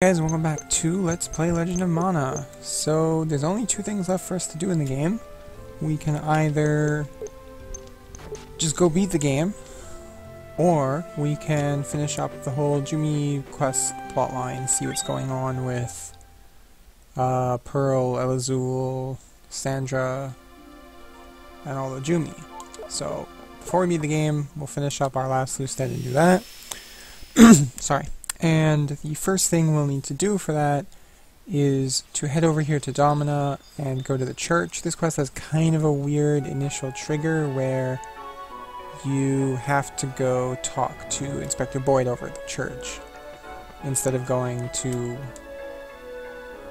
Guys, welcome back to Let's Play Legend of Mana. So, there's only two things left for us to do in the game. We can either just go beat the game, or we can finish up the whole Jumi quest plotline, see what's going on with Pearl, Elazul, Sandra, and all the Jumi. So, before we beat the game, we'll finish up our last loose end and do that. Sorry. And the first thing we'll need to do for that is to head over here to Domina and go to the church. This quest has kind of a weird initial trigger where you have to go talk to Inspector Boyd over at the church instead of going to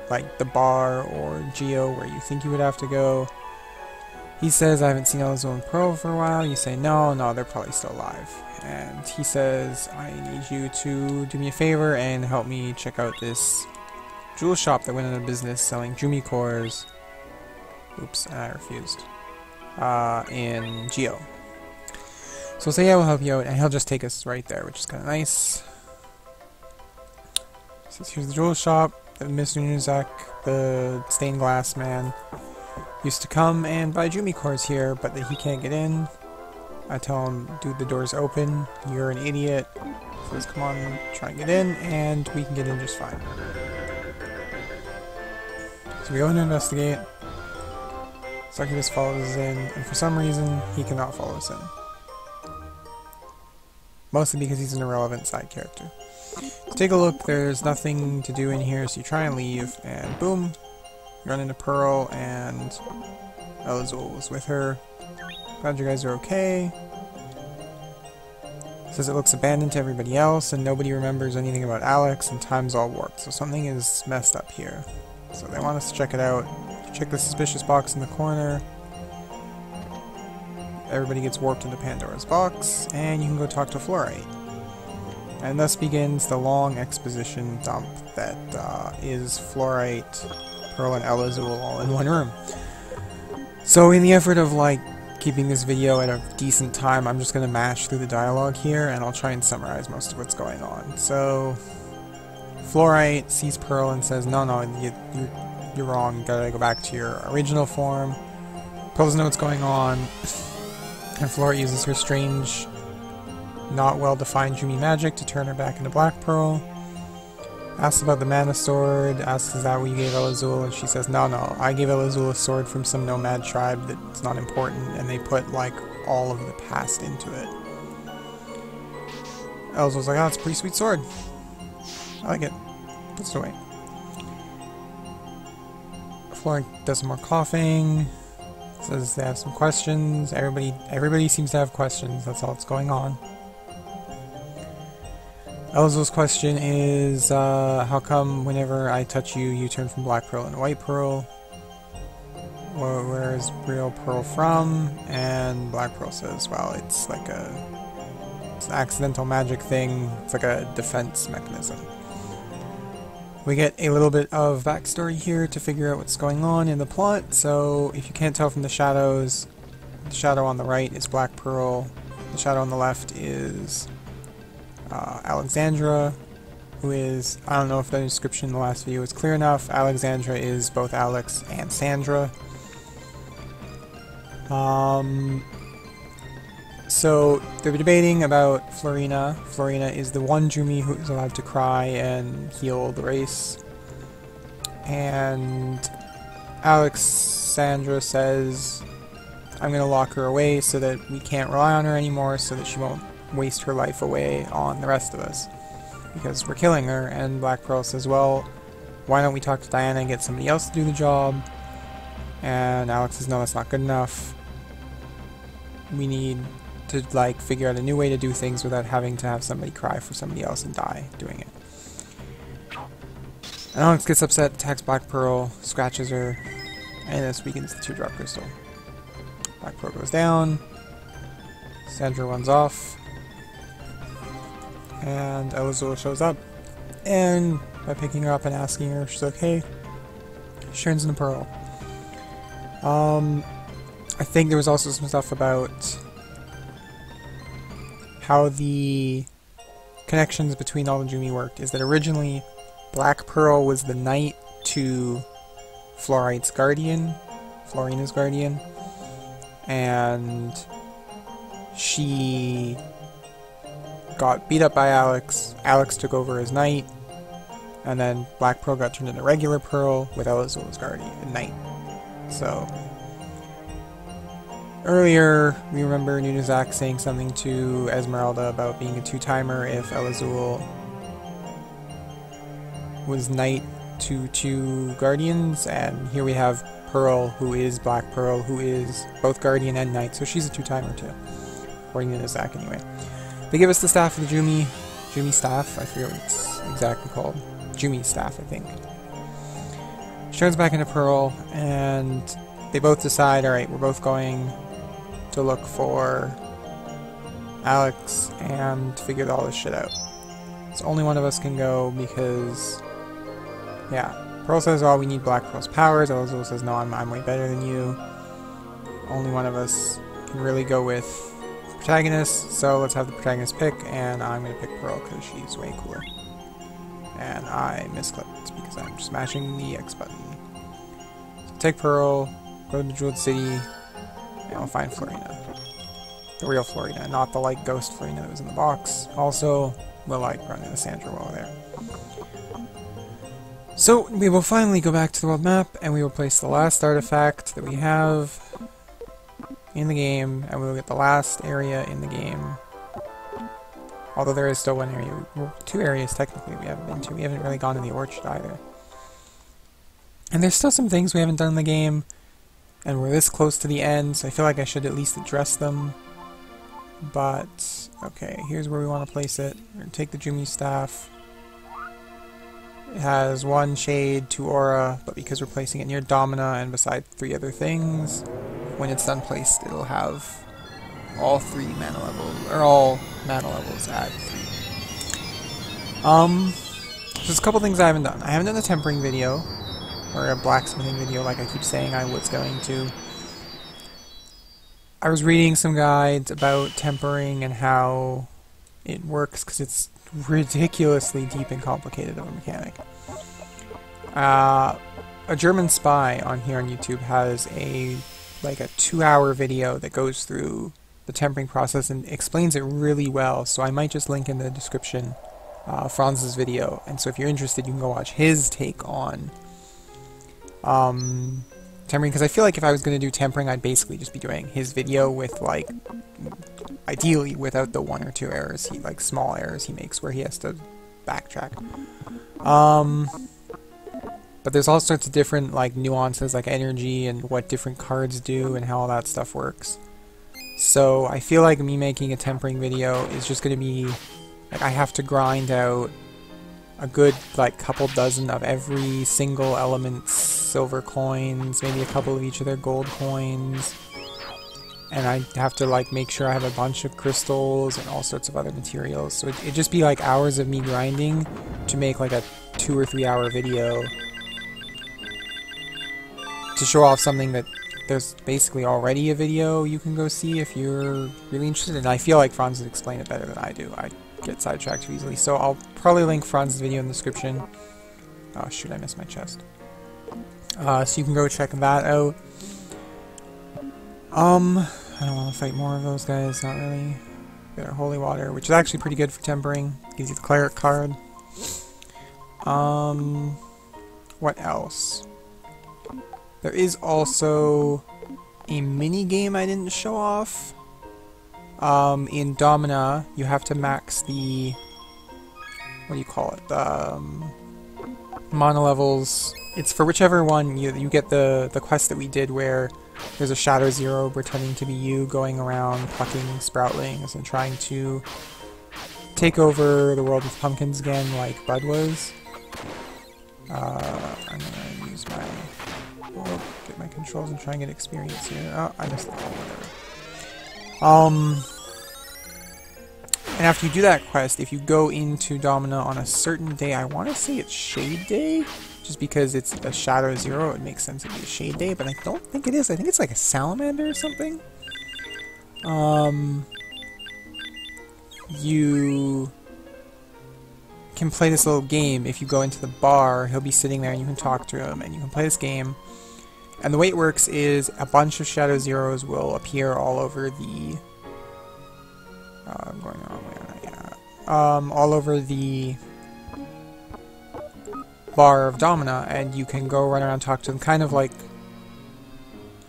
like the bar or Geo where you think you would have to go. He says, I haven't seen Elazul and Pearl for a while. You say, no, they're probably still alive. And he says, I need you to do me a favor and help me check out this jewel shop that went out of business selling Jumi cores. Oops, I refused. In Geo. So we'll say, yeah, we'll help you out, and he'll just take us right there, which is kind of nice. So here's the jewel shop that Mr. Nuzak, the stained glass man, used to come and buy Jumi cores here, but that he can't get in. I tell him, dude, the door's open, you're an idiot. He says, come on, try and get in, and we can get in just fine. So we go in to investigate. Succubus follows us in, and for some reason, he cannot follow us in. Mostly because he's an irrelevant side character. So take a look, there's nothing to do in here, so you try and leave, and boom, you run into Pearl, and Elazul was with her. Glad you guys are okay. Says it looks abandoned to everybody else, and nobody remembers anything about Alex, and time's all warped, so something is messed up here. So they want us to check it out. Check the suspicious box in the corner. Everybody gets warped into Pandora's box, and you can go talk to Fluorite. And thus begins the long exposition dump that is Fluorite, Pearl, and Elazul all in one room. So in the effort of keeping this video at a decent time, I'm just going to mash through the dialogue here, and I'll try and summarize most of what's going on. So, Fluorite sees Pearl and says, no, you're wrong, you gotta go back to your original form. Pearl doesn't know what's going on, and Fluorite uses her strange, not well-defined Jumi magic to turn her back into Black Pearl. Asks about the mana sword, asks is that what you gave Elazul, and she says, no, I gave Elazul a sword from some nomad tribe that's not important, and they put, all of the past into it. Elazul's like, oh, it's a pretty sweet sword. I like it. Puts it away. Florent does some more coughing, says they have some questions. Everybody seems to have questions, that's all that's going on. Elazul's question is, how come whenever I touch you, you turn from Black Pearl into White Pearl? Where is real Pearl from? And Black Pearl says, well, it's like it's an accidental magic thing. It's like a defense mechanism. We get a little bit of backstory here to figure out what's going on in the plot. So, if you can't tell from the shadows, the shadow on the right is Black Pearl. The shadow on the left is Alexandra, who is, I don't know if the description in the last video was clear enough, Alexandra is both Alex and Sandra. So they're debating about Florina. Florina is the one Jumi who's allowed to cry and heal the race. And Alexandra says, I'm going to lock her away so that we can't rely on her anymore, so that she won't waste her life away on the rest of us, because we're killing her. And Black Pearl says, well, why don't we talk to Diana and get somebody else to do the job? And Alex says, no, that's not good enough. We need to figure out a new way to do things without having to have somebody cry for somebody else and die doing it. And Alex gets upset, attacks Black Pearl, scratches her, and this weakens the Teardrop crystal. Black Pearl goes down, Sandra runs off, and Elazul shows up, and by picking her up and asking her if she's okay, she turns into Pearl. I think there was also some stuff about how the connections between all the Jumi worked, is that originally Black Pearl was the knight to Florina's guardian, and she got beat up by Alex. Alex took over as knight, and then Black Pearl got turned into regular Pearl with Elazul's guardian knight. So earlier, we remember Nunezak saying something to Esmeralda about being a two-timer if Elazul was knight to two guardians, and here we have Pearl, who is Black Pearl, who is both guardian and knight, so she's a two-timer too, according to Nunezak anyway. They give us the staff of the Jumi staff, I forget what it's exactly called. Jumi staff, I think. She turns back into Pearl, and they both decide, alright, we're both going to look for Alex and figure all this shit out. So only one of us can go because, yeah, Pearl says, oh, we need Black Pearl's powers. Elazul says, no, I'm way better than you. Only one of us can really go with protagonist, so let's have the protagonist pick, and I'm going to pick Pearl because she's way cooler. And I misclicked because I'm just mashing the X button. So take Pearl, go to the Jeweled City, and we'll find Florina. The real Florina, not the like ghost Florina that was in the box. Also, we'll like run into Sandra while we're there. So we will finally go back to the world map, and we will place the last artifact that we have in the game, and we will get the last area in the game. Although there is still one area, well, two areas technically we haven't been to. We haven't really gone to the orchard either. And there's still some things we haven't done in the game, and we're this close to the end, so I feel like I should at least address them. But, okay, here's where we want to place it. We're going to take the Jumi staff. It has 1 shade, 2 aura, but because we're placing it near Domina and beside 3 other things, when it's done placed, it'll have all 3 mana levels, or all mana levels at 3. There's a couple things I haven't done. I haven't done a tempering video, or a blacksmithing video like I keep saying I was going to. I was reading some guides about tempering and how it works, because it's ridiculously deep and complicated of a mechanic. A German spy on here on YouTube has a 2-hour video that goes through the tempering process and explains it really well, so I might just link in the description Franz's video, and so if you're interested you can go watch his take on tempering, because I feel like if I was going to do tempering I'd basically just be doing his video with ideally without the 1 or 2 errors, small errors he makes where he has to backtrack. But there's all sorts of different nuances like energy and what different cards do and how all that stuff works. So I feel like me making a tempering video is just going to be I have to grind out a good couple dozen of every single element's silver coins, maybe a couple of each of their gold coins, and I have to make sure I have a bunch of crystals and all sorts of other materials. So it'd just be hours of me grinding to make a 2 or 3 hour video to show off something that there's basically already a video you can go see if you're really interested, and I feel like Franz would explain it better than I do. I get sidetracked too easily, so I'll probably link Franz's video in the description. Oh shoot, I missed my chest. So you can go check that out. I don't want to fight more of those guys, not really. Get our holy water, which is actually pretty good for tempering. Gives you the cleric card. What else? There is also a mini game I didn't show off. In Domina, you have to max the, what do you call it, the mana levels. It's for whichever one you get the quest that we did where there's a Shadow Zero pretending to be you going around plucking sproutlings and trying to take over the world with pumpkins again like Bud was. I'm gonna use my, get my controls and try and get experience here. Oh, I missed the call, whatever. And after you do that quest, if you go into Domina on a certain day, I want to say it's Shade Day, just because it's a Shadow Zero, it makes sense to be a Shade Day, but I don't think it is. I think it's like a Salamander or something. You can play this little game. If you go into the bar, he'll be sitting there and you can talk to him and you can play this game. And the way it works is a bunch of Shadow Zeros will appear all over the... I'm going the wrong way, aren't I? Yeah. All over the bar of Domina, and you can go run around and talk to them, kind of like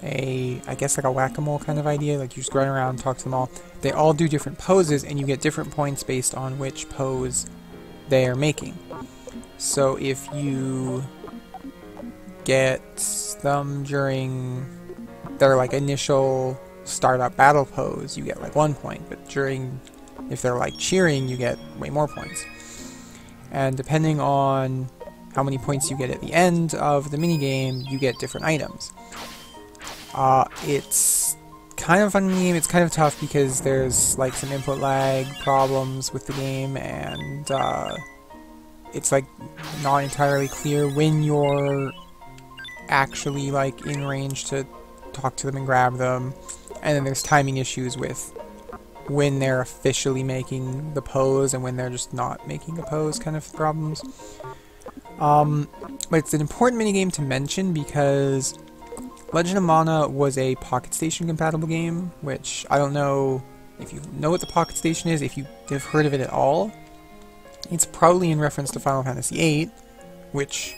I guess like a whack-a-mole kind of idea. Like you just run around and talk to them all. They all do different poses, and you get different points based on which pose they are making. So if you get them during their like initial startup battle pose, you get like 1 point, but if they're like cheering, you get way more points. And depending on how many points you get at the end of the minigame, you get different items. It's kind of a fun game. It's kind of tough because there's like some input lag problems with the game, and it's like not entirely clear when you're actually like in range to talk to them and grab them, and then there's timing issues with when they're officially making the pose and when they're just not making a pose kind of problems. But it's an important minigame to mention because Legend of Mana was a Pocket Station compatible game, which I don't know if you know what the Pocket Station is, if you have heard of it at all. It's probably in reference to Final Fantasy VIII, which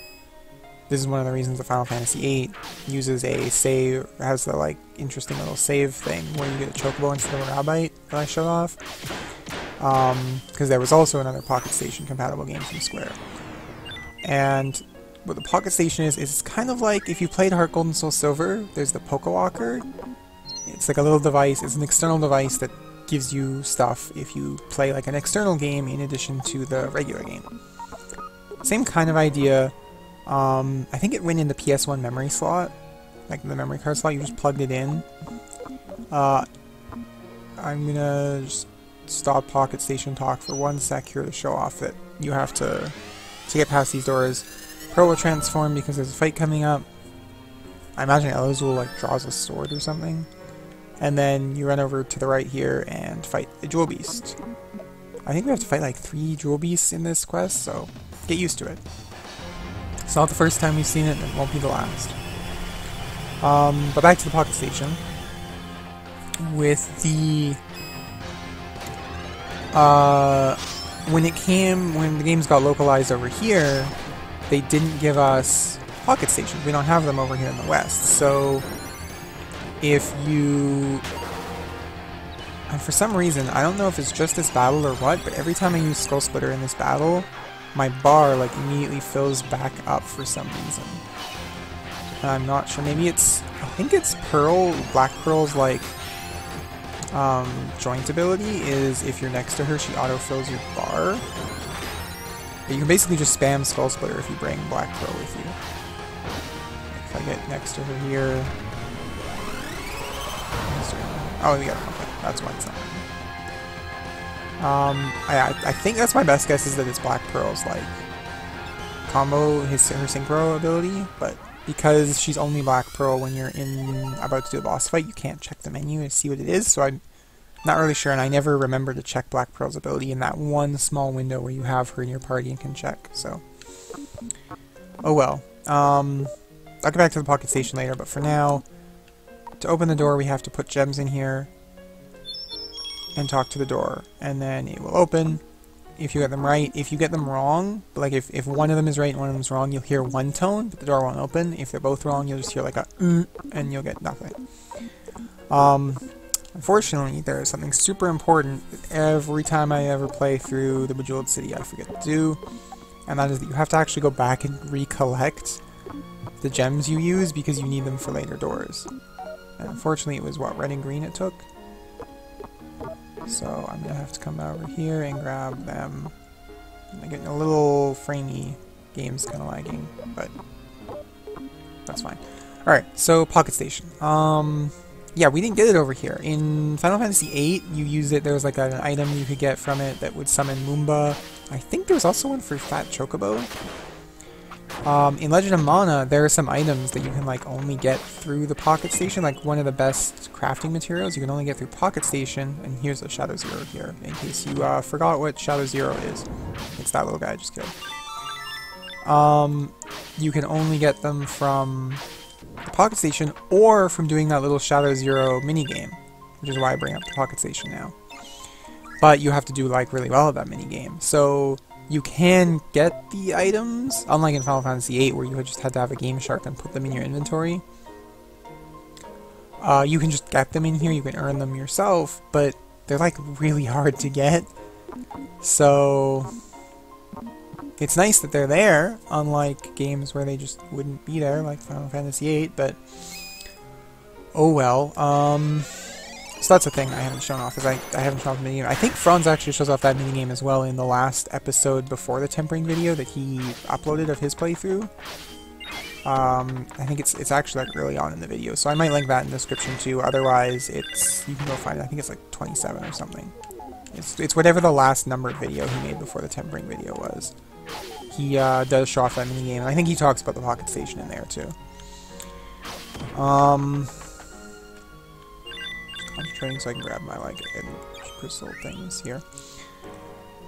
this is one of the reasons that Final Fantasy VIII uses a save, has the like interesting little save thing where you get a chocobo instead of a rabbite that I showed off. Because there was also another Pocket Station compatible game from Square. And what the Pocket Station is it's kind of like if you played Heart Gold and Soul Silver, there's the Pokewalker. It's like a little device, it's an external device that gives you stuff if you play like an external game in addition to the regular game. Same kind of idea. I think it went in the PS1 memory slot, like the memory card slot, you just plugged it in. I'm gonna just stop Pocket Station talk for 1 sec here to show off that you have to get past these doors. Pearl will transform because there's a fight coming up. I imagine Elizul like draws a sword or something. And then you run over to the right here and fight the Jewel Beast. I think we have to fight like 3 Jewel Beasts in this quest, so get used to it. It's not the first time we've seen it, and it won't be the last. But back to the Pocket Station. With the... when the games got localized over here, they didn't give us Pocket Stations. We don't have them over here in the West. So, if you... And for some reason, I don't know if it's just this battle or what, but every time I use Skull Splitter in this battle, my bar like immediately fills back up for some reason. And I'm not sure. Maybe it's... I think it's Pearl. Black Pearl's like... joint ability is if you're next to her, she auto-fills your bar. But you can basically just spam Skull Splitter if you bring Black Pearl with you. If I get next to her here... Oh, we got a conflict. That's why it's not. I think that's my best guess, is that it's Black Pearl's like combo, her synchro ability, but because she's only Black Pearl when you're about to do a boss fight, you can't check the menu and see what it is, so I'm not really sure, and I never remember to check Black Pearl's ability in that one small window where you have her in your party and can check, so... Oh well. I'll get back to the Pocket Station later, but for now, to open the door we have to put gems in here and talk to the door, and then it will open if you get them right. If you get them wrong, like if one of them is right and one of them is wrong, you'll hear one tone, but the door won't open. If they're both wrong, you'll just hear like a and you'll get nothing. Unfortunately, there is something super important that every time I ever play through the Bejeweled City I forget to do, and that is that you have to actually go back and recollect the gems you use because you need them for later doors. And unfortunately it was, what, red and green it took? So I'm gonna have to come over here and grab them. I'm getting a little framey, game's kinda lagging, but that's fine. Alright, so Pocket Station. Yeah, we didn't get it over here. In Final Fantasy VIII, you used it, there was like an item you could get from it that would summon Moomba. I think there was also one for Fat Chocobo. In Legend of Mana, there are some items that you can like only get through the Pocket Station. Like one of the best crafting materials you can only get through Pocket Station. And here's a Shadow Zero here, in case you forgot what Shadow Zero is. It's that little guy I just killed. You can only get them from the Pocket Station or from doing that little Shadow Zero minigame, which is why I bring up the Pocket Station now. But you have to do like really well at that minigame. So you can get the items, unlike in Final Fantasy VIII where you just had to have a Game Shark and put them in your inventory. You can just get them in here, you can earn them yourself, but they're like really hard to get. So it's nice that they're there, unlike games where they just wouldn't be there, like Final Fantasy VIII, but oh well. So that's the thing I haven't shown off, is I haven't shown off the minigame. I think Franz actually shows off that minigame as well in the last episode before the tempering video that he uploaded of his playthrough. I think it's actually like early on in the video, so I might link that in the description too, otherwise you can go find it. I think it's like 27 or something. It's whatever the last numbered video he made before the tempering video was. He does show off that minigame, and I think he talks about the Pocket Station in there too. Concentrating so I can grab my like crystal things here.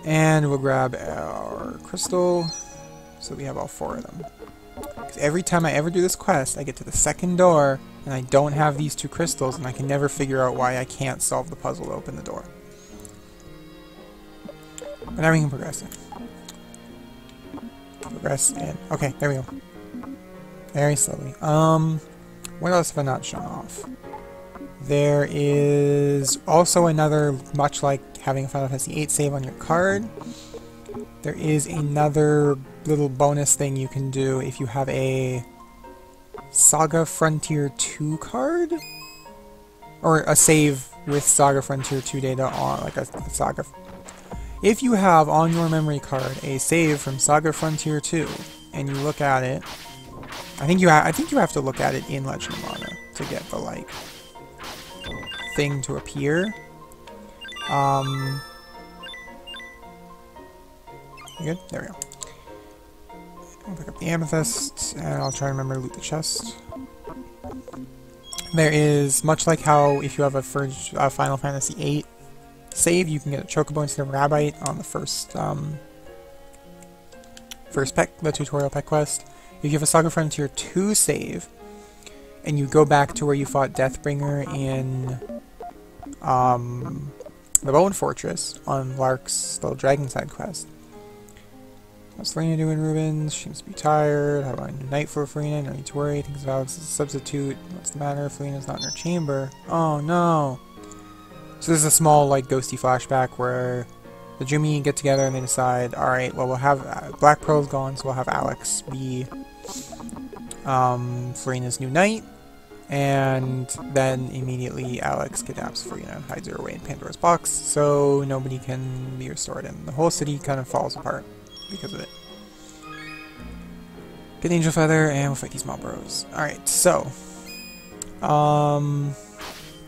And we'll grab our crystal, so we have all 4 of them. Because every time I ever do this quest, I get to the second door, and I don't have these 2 crystals, and I can never figure out why I can't solve the puzzle to open the door. But now we can progress in. Progress in. Okay, there we go. Very slowly. What else have I not shown off? There is also another, much like having a Final Fantasy VIII save on your card, there is another little bonus thing you can do if you have a Saga Frontier 2 card? Or a save with Saga Frontier 2 data on, like a Saga... If you have on your memory card a save from Saga Frontier 2, and you look at it, I think you have to look at it in Legend of Mana to get the, like, thing to appear. You good? There we go. I'll pick up the amethyst, and I'll try and remember to loot the chest. There is, much like how if you have a Final Fantasy VIII save, you can get a chocobo instead of rabbite on the first the tutorial pet quest. If you have a Saga Frontier 2 save, and you go back to where you fought Deathbringer in the Bone Fortress on Lark's little dragon side quest. What's Felina doing, Rubens? She seems to be tired. How about a new night for Felina? No need to worry. Thinks of Alex as a substitute. What's the matter? Felina's not in her chamber. Oh no! So there's a small, like, ghosty flashback where the Jumi get together and they decide, alright, well, we'll have... Black Pearl's gone, so we'll have Alex be Felina's new knight. And then immediately Alex kidnaps Felina and hides her away in Pandora's box, so nobody can be restored, and the whole city kind of falls apart because of it. Get an Angel Feather, and we'll fight these mob bros. Alright, so...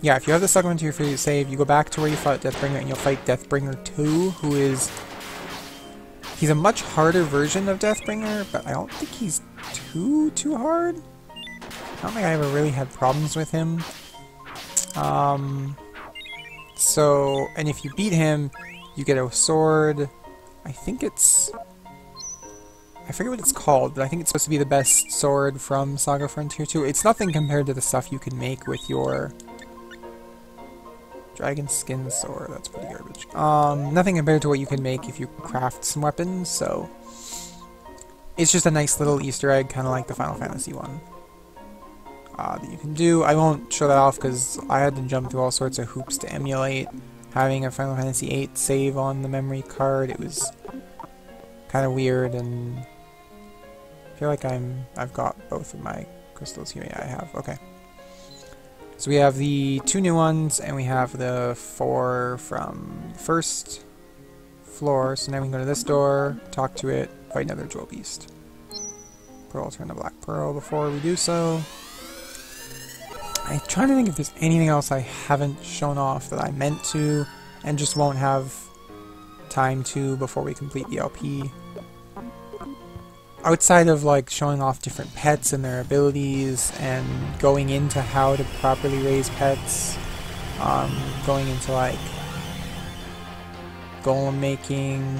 yeah, if you have the Saga Frontier for your save, you go back to where you fought Deathbringer, and you'll fight Deathbringer 2, who is... He's a much harder version of Deathbringer, but I don't think he's too hard. I don't think I ever really had problems with him. So, and if you beat him, you get a sword. I think it's... I forget what it's called, but I think it's supposed to be the best sword from Saga Frontier 2. It's nothing compared to the stuff you can make with your Dragon Skin Sword. That's pretty garbage. Nothing compared to what you can make if you craft some weapons, so... It's just a nice little Easter egg, kind of like the Final Fantasy one. That you can do. I won't show that off because I had to jump through all sorts of hoops to emulate having a Final Fantasy VIII save on the memory card. It was kind of weird, and I feel like I've got both of my crystals here. Yeah, I have. Okay. So we have the 2 new ones, and we have the 4 from the first floor. So now we can go to this door, talk to it, fight another Jewel Beast. Pearl, turn to Black Pearl before we do so. I'm trying to think if there's anything else I haven't shown off that I meant to, and just won't have time to before we complete the LP. outside of like showing off different pets and their abilities and going into how to properly raise pets, going into like golem making,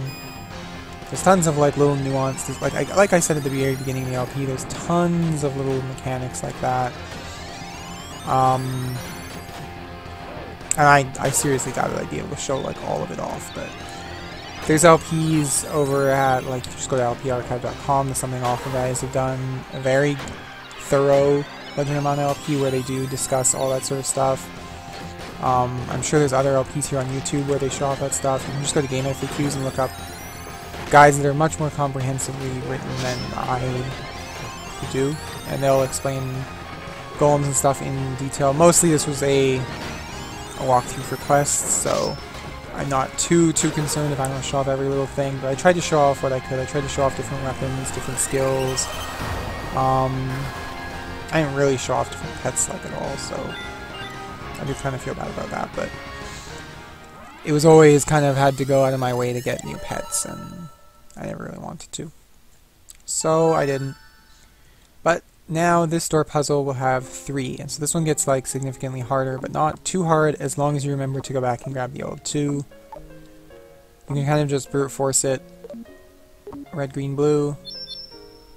there's tons of like little nuances. Like I said at the very beginning of the LP, there's tons of little mechanics like that. And I seriously doubted I'd be able to show like all of it off, but there's LPs over at, like, you just go to lparchive.com, the Something Awful guys have done a very thorough Legend of Mana LP where they do discuss all that sort of stuff. I'm sure there's other LPs here on YouTube where they show off that stuff. You can just go to Game FAQs and look up guides that are much more comprehensively written than I do, and they'll explain golems and stuff in detail. Mostly this was a walkthrough for quests, so I'm not too concerned if I don't show off every little thing, but I tried to show off what I could. I tried to show off different weapons, different skills. I didn't really show off different pets like at all, so I do kind of feel bad about that, but it was always kind of had to go out of my way to get new pets, and I never really wanted to. So I didn't. But now this door puzzle will have 3, and so this one gets like significantly harder, but not too hard as long as you remember to go back and grab the old 2. You can kind of just brute force it. Red, green, blue.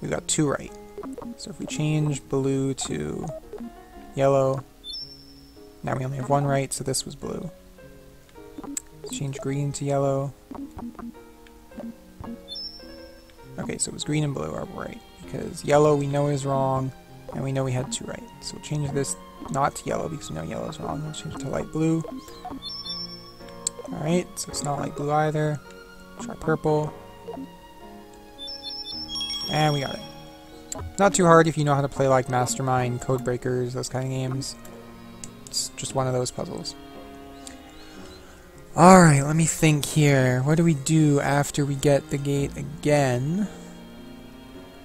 We got 2 right. So if we change blue to yellow, now we only have 1 right, so this was blue. Let's change green to yellow. Okay, so it was green and blue are right, because yellow we know is wrong, and we know we had 2 right. So we'll change this not to yellow, because we know yellow is wrong. We'll change it to light blue. Alright, so it's not light blue either. Try purple. And we got it. Not too hard if you know how to play like Mastermind, Code Breakers, those kind of games. It's just one of those puzzles. Alright, let me think here. What do we do after we get the gate again?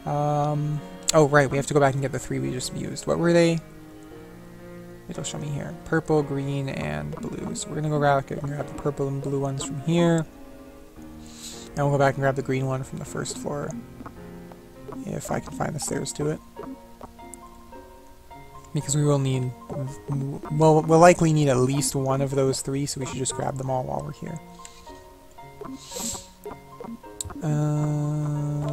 Oh right, we have to go back and get the 3 we just used. What were they? It'll show me here. Purple, green, and blue. So we're gonna go back and grab the purple and blue ones from here. And we'll go back and grab the green one from the first floor. If I can find the stairs to it. Because we will need... we'll likely need at least one of those 3, so we should just grab them all while we're here.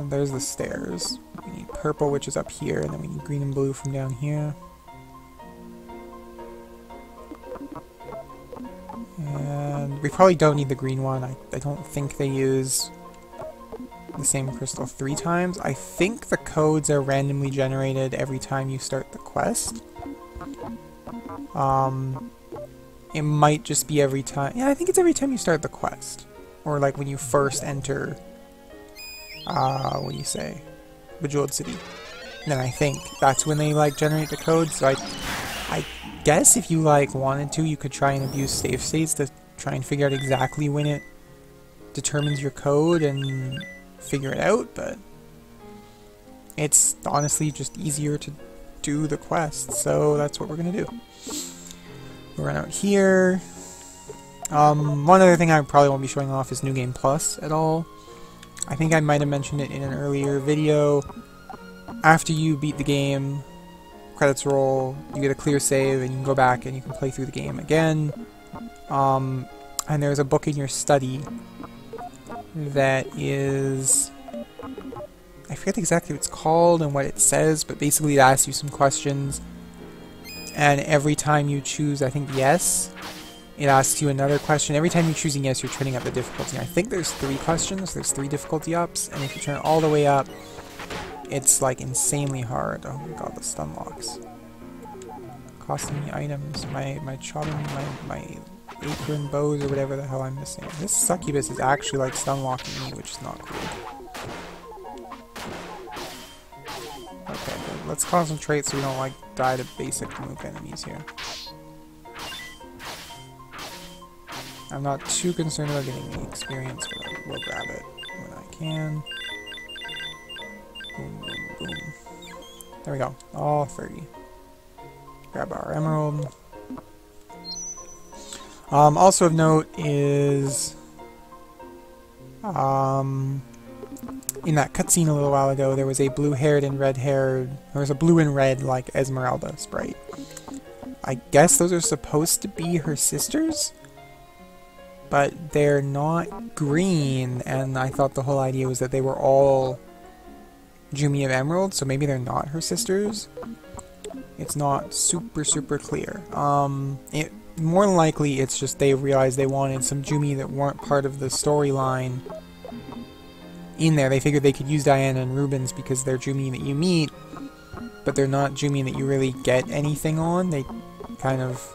There's the stairs. We need purple, which is up here, and then we need green and blue from down here. And we probably don't need the green one. I don't think they use the same crystal 3 times. I think the codes are randomly generated every time you start the quest. It might just be every time. Yeah, I think it's every time you start the quest. Or like when you first enter, what do you say? Bejeweled City. And then I think that's when they like generate the code. So I guess if you like wanted to, you could try and abuse save states to try and figure out exactly when it determines your code and figure it out, but it's honestly just easier to do the quest, so that's what we're gonna do. We'll run out here. One other thing I probably won't be showing off is New Game Plus at all. I think I might have mentioned it in an earlier video. After you beat the game, credits roll, you get a clear save, and you can go back and you can play through the game again. And there's a book in your study that is... I forget exactly what it's called and what it says, but basically it asks you some questions. And every time you choose, I think, yes, it asks you another question. Every time you're choosing yes, you're turning up the difficulty. I think there's 3 questions, there's 3 difficulty ups, and if you turn it all the way up, it's like insanely hard. Oh my god, the stun locks. Costing me items, my chopping, my apron bows or whatever the hell I'm missing. This succubus is actually like stun locking me, which is not cool. Okay, good. Let's concentrate so we don't like die to basic move enemies here. I'm not too concerned about getting the experience, but I will grab it when I can. Boom, boom, boom. There we go. All 30. Grab our emerald. Also of note is in that cutscene a little while ago, there was a blue-haired and red-haired... There was a blue and red, like, Esmeralda sprite. I guess those are supposed to be her sisters? But they're not green, and I thought the whole idea was that they were all Jumi of Emerald, so maybe they're not her sisters. It's not super clear. More than likely, it's just they realized they wanted some Jumi that weren't part of the storyline in there. They figured they could use Diana and Rubens because they're Jumi that you meet, but they're not Jumi that you really get anything on. They kind of...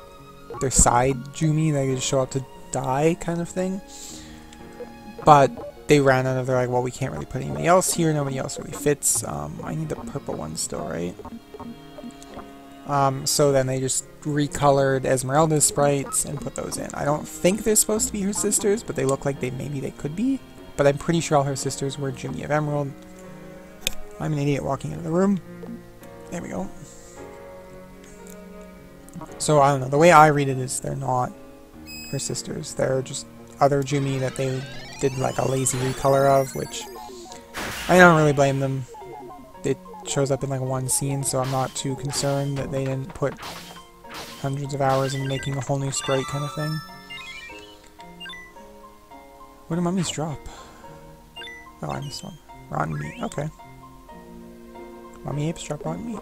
They're side Jumi, they just show up to die kind of thing. But they ran out of... They're like, well, we can't really put anybody else here. Nobody else really fits. I need the purple one still, right? So then they just recolored Esmeralda's sprites and put those in. I don't think they're supposed to be her sisters, but they look like maybe they could be. But I'm pretty sure all her sisters were Jumi of Emerald. I'm an idiot walking into the room. There we go. So, I don't know. The way I read it is they're not her sisters. They're just other Jumi that they did like a lazy recolor of, which I don't really blame them. It shows up in like one scene, so I'm not too concerned that they didn't put hundreds of hours in making a whole new sprite kind of thing. Where do mummies drop? Oh, I missed one. Rotten meat. Okay. Mummy apes drop rotten meat.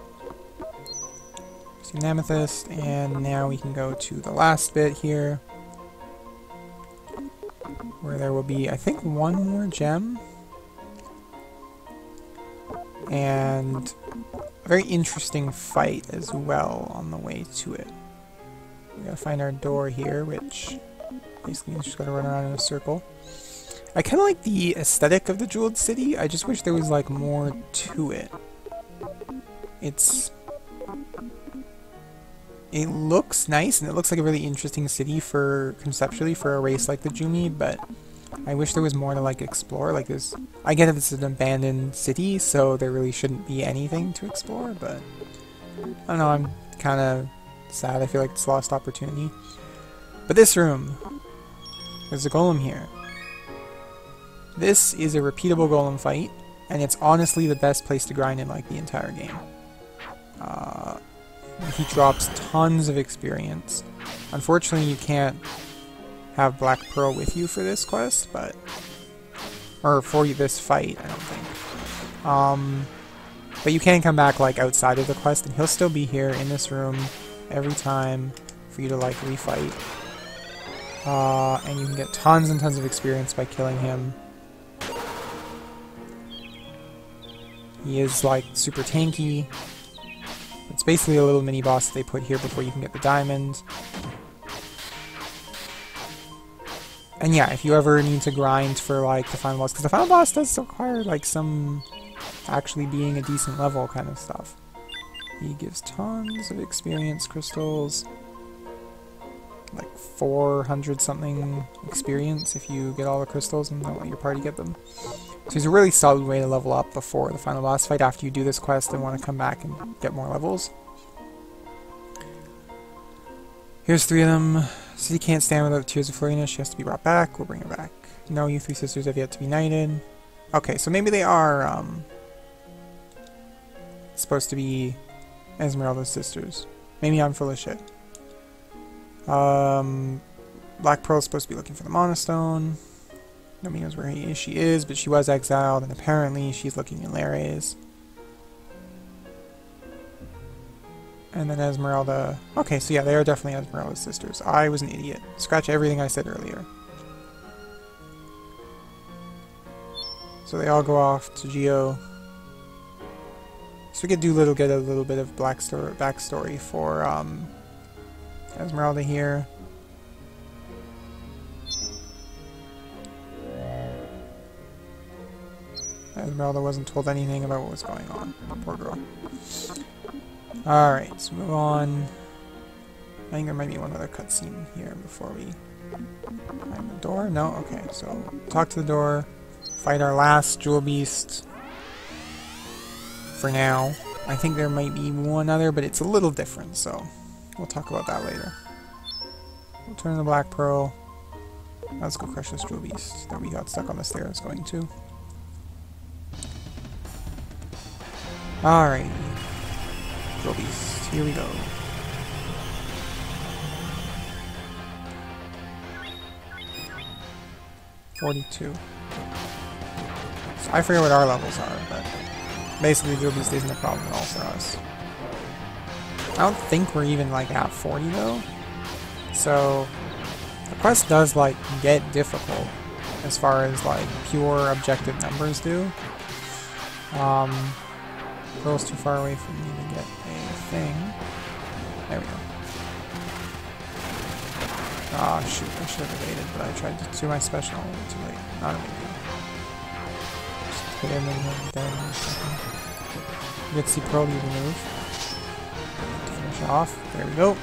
See an amethyst, and now we can go to the last bit here, where there will be, I think, one more gem, and a very interesting fight as well on the way to it. We gotta find our door here, which basically means just gotta run around in a circle. I kind of like the aesthetic of the Jeweled City. I just wish there was like more to it. It looks nice, and it looks like a really interesting city conceptually for a race like the Jumi, but I wish there was more to like explore. Like I get that this is an abandoned city, so there really shouldn't be anything to explore, but I don't know, I'm kind of sad. I feel like it's a lost opportunity. But this room, there's a golem here. This is a repeatable golem fight, and it's honestly the best place to grind in like the entire game. He drops tons of experience. Unfortunately, you can't have Black Pearl with you for this quest, or for this fight, I don't think. But you can come back like outside of the quest, and he'll still be here in this room every time for you to like refight. And you can get tons and tons of experience by killing him. He is like super tanky. It's basically a little mini boss that they put here before you can get the diamond. And yeah, if you ever need to grind for like the final boss, because the final boss does require like some actually being a decent level kind of stuff. He gives tons of experience crystals. Like 400 something experience if you get all the crystals and don't let your party get them. So it's a really solid way to level up before the final boss fight after you do this quest and want to come back and get more levels. Here's 3 of them. City can't stand without Tears of Florina. She has to be brought back. We'll bring her back. No, you 3 sisters have yet to be knighted. Okay, so maybe they are supposed to be Esmeralda's sisters. Maybe I'm full of shit. Black Pearl's supposed to be looking for the Monostone. Nobody knows where she is, but she was exiled, and apparently she's looking in Lares. And then Esmeralda... Okay, so yeah, they are definitely Esmeralda's sisters. I was an idiot. Scratch everything I said earlier. So they all go off to Geo. So we could get a little bit of backstory for Esmeralda here. Esmeralda wasn't told anything about what was going on. Poor girl. Alright, let's move on. I think there might be one other cutscene here before we find the door. No? Okay, so talk to the door. Fight our last Jewel Beast. For now. I think there might be one other, but it's a little different, so we'll talk about that later. We'll turn the Black Pearl. Let's go crush this Jewel Beast that we got stuck on the stairs going to. Alright. Drill Beast. Here we go. $42. So I forget what our levels are, but basically Drill Beast isn't a problem at all for us. I don't think we're even like at 40 though. So the quest does like get difficult as far as like pure objective numbers do. Pearl's too far away from me to get a thing. There we go. Oh shoot, I should have evaded, but I tried to do my special a little too late. Not a big deal. Just hit him and hit him down in a second. You get to see Pearl even move. To finish off. There we go.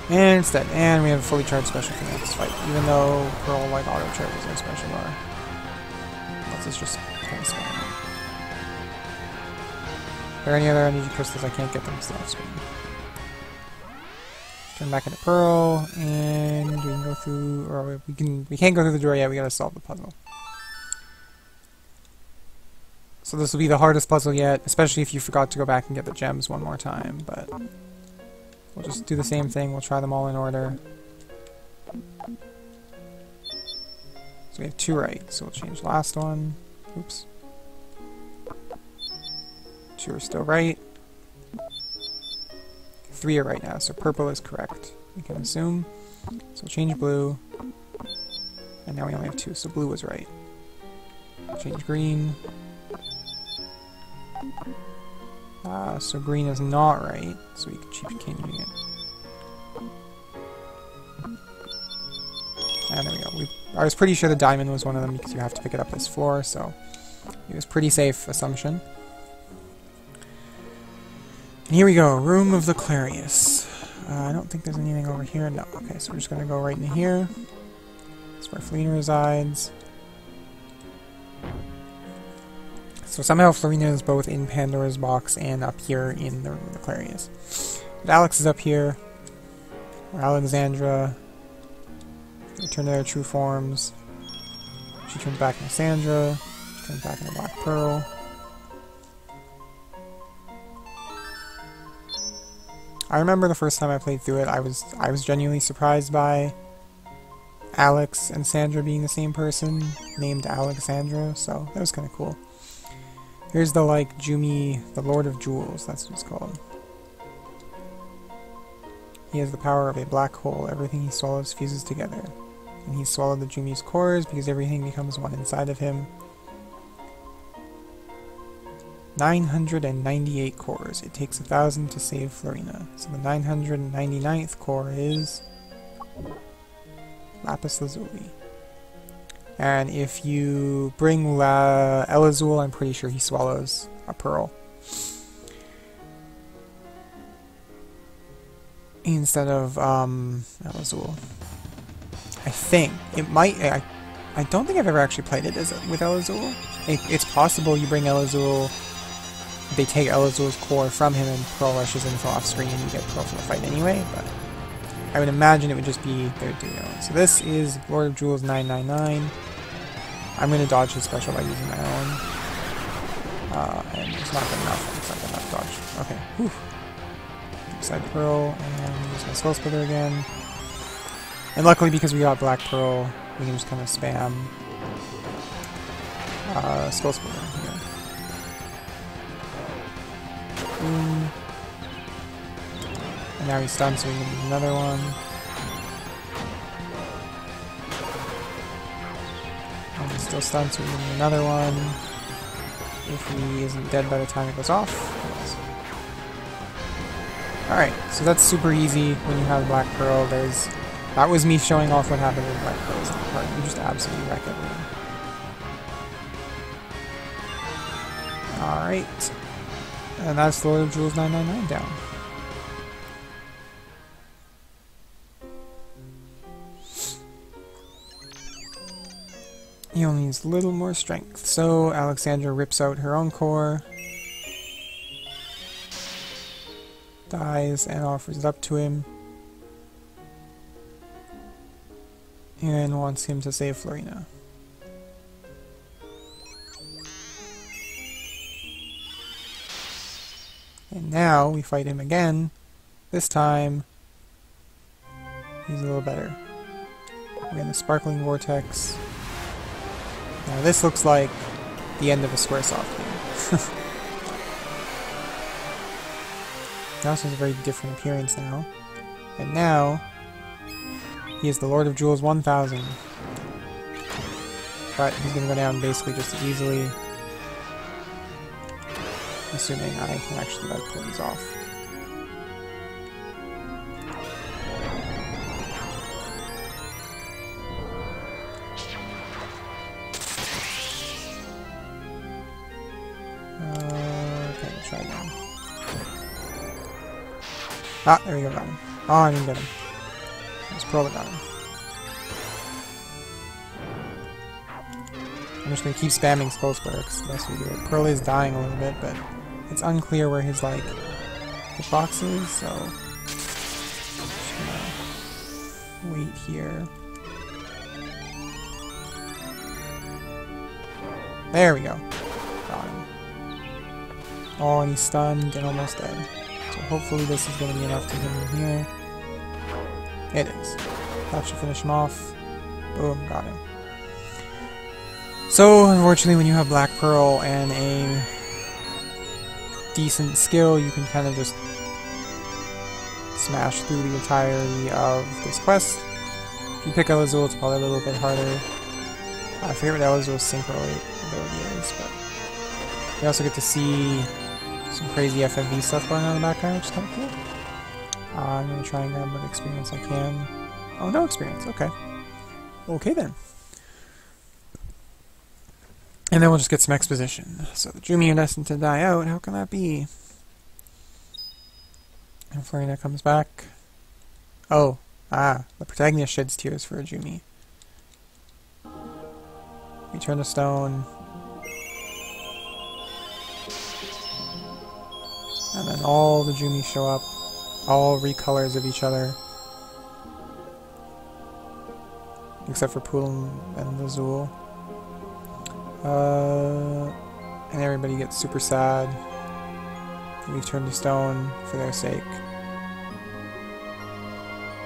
And it's dead. And we have a fully charged special for the next fight. Even though Pearl like auto charges our special bar. Let's just kind of spam it. Are there any other energy crystals? I can't get them still off screen. Turn back into Pearl, and we can go through, or we can't go through the door yet. We gotta solve the puzzle. So this will be the hardest puzzle yet, especially if you forgot to go back and get the gems one more time. But we'll just do the same thing. We'll try them all in order. So we have 2 right, so we'll change the last one. Oops. 2 are still right. 3 are right now, so purple is correct, we can assume. So we'll change blue. And now we only have 2, so blue was right. Change green. So green is not right, so we can keep changing it. And there we go. I was pretty sure the diamond was one of them because you have to pick it up this floor, so it was pretty safe assumption. And here we go, Room of the Clarius. I don't think there's anything over here. No. Okay, so we're just going to go right in here. That's where Florina resides. So somehow Florina is both in Pandora's box and up here in the Room of the Clarius. But Alex is up here. Or Alexandra. Return to their true forms. She turns back into Sandra. She turns back into Black Pearl. I remember the first time I played through it, I was genuinely surprised by Alex and Sandra being the same person, named Alexandra, so that was kind of cool. Here's the, like, Jumi, the Lord of Jewels, that's what it's called. He has the power of a black hole. Everything he swallows fuses together. And he swallowed the Jumi's cores because everything becomes one inside of him. 998 cores. It takes 1,000 to save Florina. So the 999th core is Lapis Lazuli. And if you bring Elazul, I'm pretty sure he swallows a pearl. Instead of Elazul. I think. It might... I don't think I've ever actually played it with Elazul. It's possible you bring Elazul... They take Elazul's core from him and Pearl rushes in from off screen and you get Pearl for the fight anyway, but I would imagine it would just be their duo. So this is Lord of Jewels 999. I'm going to dodge his special by using my own. And it's not good enough. It's not good enough dodge. Okay. Whew. Side Pearl and use my Skull Splitter again. And luckily because we got Black Pearl, we can just kind of spam Skull Splitter here. Boom. And now he's stunned, so we can use another one. And he's still stunned, so we can use another one. If he isn't dead by the time it goes off. Alright, so that's super easy when you have Black Pearl. That was me showing off what happened with Black Pearl's part. You just absolutely wreck everything. Alright. And that's Lord of Jewels 999 down. He only needs a little more strength. So Alexandra rips out her own core. Dies and offers it up to him. And wants him to save Florina. And now we fight him again. This time, he's a little better. We're in the Sparkling Vortex. Now this looks like the end of a Squaresoft game. He also has a very different appearance now. And now, he is the Lord of Jewels 1000. But he's going to go down basically just as easily. Assuming I can actually pull these off. Okay, try again. Ah, there we go, got him. Oh, I didn't get him. Let's Pearl that got him. I'm just gonna keep spamming Skull Square because that's what we do. Pearl is dying a little bit, but it's unclear where his, like, hitbox is, so... just gonna wait here. There we go. Got him. Oh, and he's stunned and almost dead. So hopefully this is going to be enough to hit him here. It is. That should finish him off. Boom, got him. So, unfortunately, when you have Black Pearl and a decent skill, you can kind of just smash through the entirety of this quest. If you pick Elazul, it's probably a little bit harder. I forget what Elazul's synchro ability is, but you also get to see some crazy FMV stuff going on in the background, which is kind of cool. I'm going to try and grab what experience I can. Oh, no experience. Okay. Okay, then. And then we'll just get some exposition. So, the Jumi are destined to die out. How can that be? And Florina comes back. Oh. Ah. The protagonist sheds tears for a Jumi. Return to stone. And then all the Jumi show up. All recolors of each other. Except for Pool and Lazul. And everybody gets super sad. We turn to stone for their sake.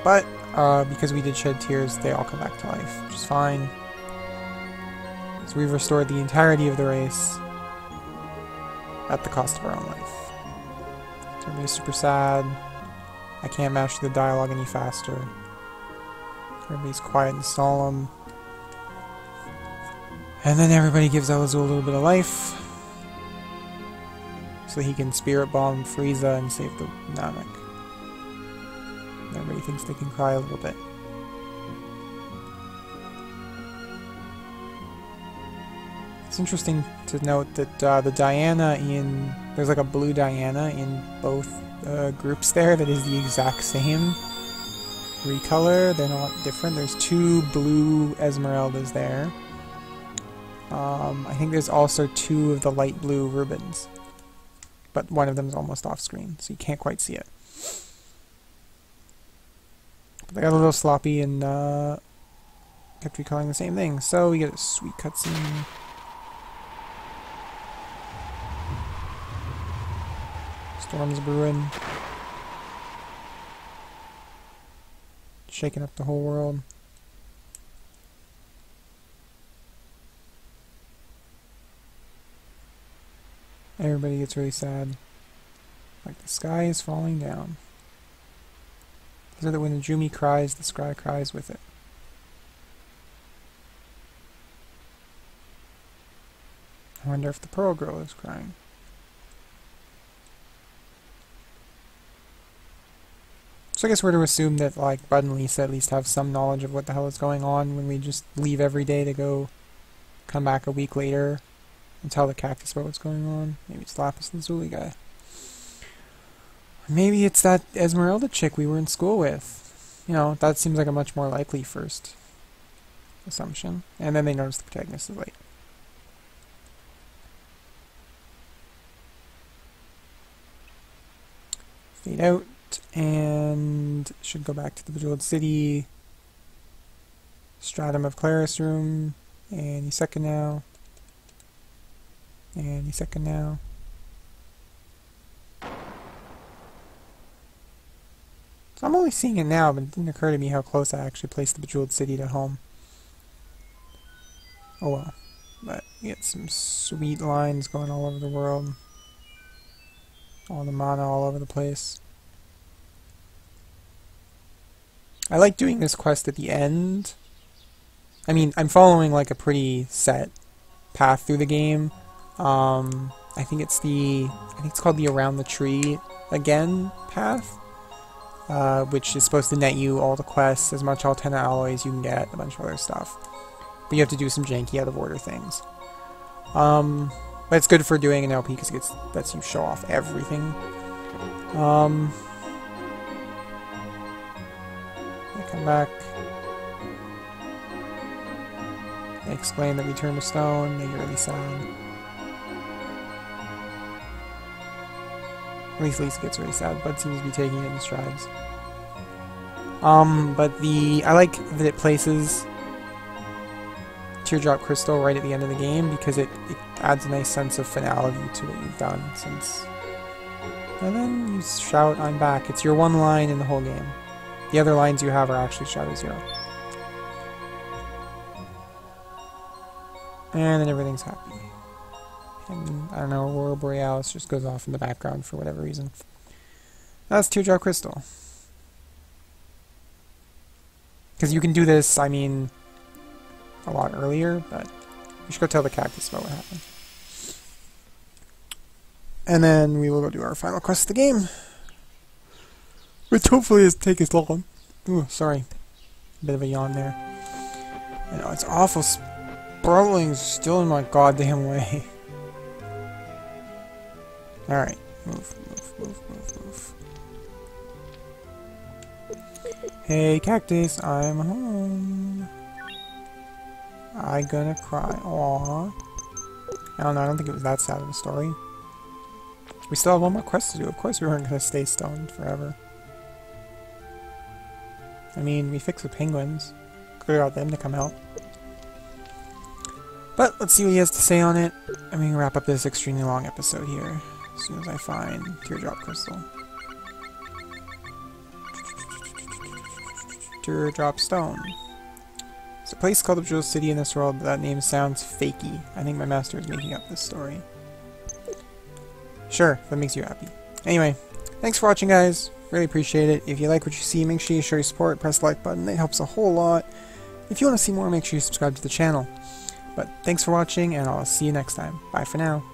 But, because we did shed tears, they all come back to life, which is fine. So we've restored the entirety of the race at the cost of our own life. So everybody's super sad. I can't match the dialogue any faster. Everybody's quiet and solemn. And then everybody gives Elazul a little bit of life. So he can Spirit Bomb Frieza and save the Namek. Everybody thinks they can cry a little bit. It's interesting to note that the Diana in... there's like a blue Diana in both groups there that is the exact same recolor. They're not different. There's two blue Esmeraldas there. I think there's also two of the light blue Rubens. But one of them is almost off screen, so you can't quite see it. But they got a little sloppy and kept recalling the same thing. So we get a sweet cutscene. Storm's brewing. Shaking up the whole world. Everybody gets really sad. Like the sky is falling down. So that when the Jumi cries, the sky cries with it. I wonder if the Pearl Girl is crying. So I guess we're to assume that, like, Bud and Lisa at least have some knowledge of what the hell is going on when we just leave every day to go come back a week later and tell the cactus about what's going on. Maybe it's Lapis Lazuli guy. Maybe it's that Esmeralda chick we were in school with. You know, that seems like a much more likely first assumption. And then they notice the protagonist is late. Fade out, and should go back to the Bejeweled City. Stratum of Claris room. Any second now. Any second now. I'm only seeing it now, but it didn't occur to me how close I actually placed the Bejeweled City to home. Oh well. But we get some sweet lines going all over the world. All the mana all over the place. I like doing this quest at the end. I mean, I'm following like a pretty set path through the game. I think it's called the Around the Tree Again path, which is supposed to net you all the quests, as much Altena alloys you can get, a bunch of other stuff. But you have to do some janky out of order things. But it's good for doing an LP because it lets you show off everything. I come back. They explain that we turn to stone, they get really sad. At least Lisa gets really sad, but seems to be taking it in strides. But I like that it places Teardrop Crystal right at the end of the game because it adds a nice sense of finality to what you've done since. And then you shout, "I'm back." It's your one line in the whole game. The other lines you have are actually Shadow Zero. And then everything's happy. And, I don't know, Aurora Borealis just goes off in the background for whatever reason. That's Teardrop Crystal. Because you can do this, I mean, a lot earlier, but we should go tell the cactus about what happened. And then we will go do our final quest of the game. Which hopefully doesn't take as long. Ooh, sorry. A bit of a yawn there. I know, it's awful. Sproutling still in my goddamn way. Alright. Move. Hey, cactus, I'm home. I gonna cry. Aww. I don't know, I don't think it was that sad of a story. We still have one more quest to do. Of course we weren't gonna stay stoned forever. I mean, we fixed the penguins. Clear out them to come out. But let's see what he has to say on it. I'm gonna wrap up this extremely long episode here as soon as I find Teardrop Crystal. Teardrop Stone. There's a place called the Bejeweled City in this world, but that name sounds fakey. I think my master is making up this story. Sure, if that makes you happy. Anyway, thanks for watching, guys. Really appreciate it. If you like what you see, make sure you show your support, press the like button. It helps a whole lot. If you want to see more, make sure you subscribe to the channel. But thanks for watching, and I'll see you next time. Bye for now.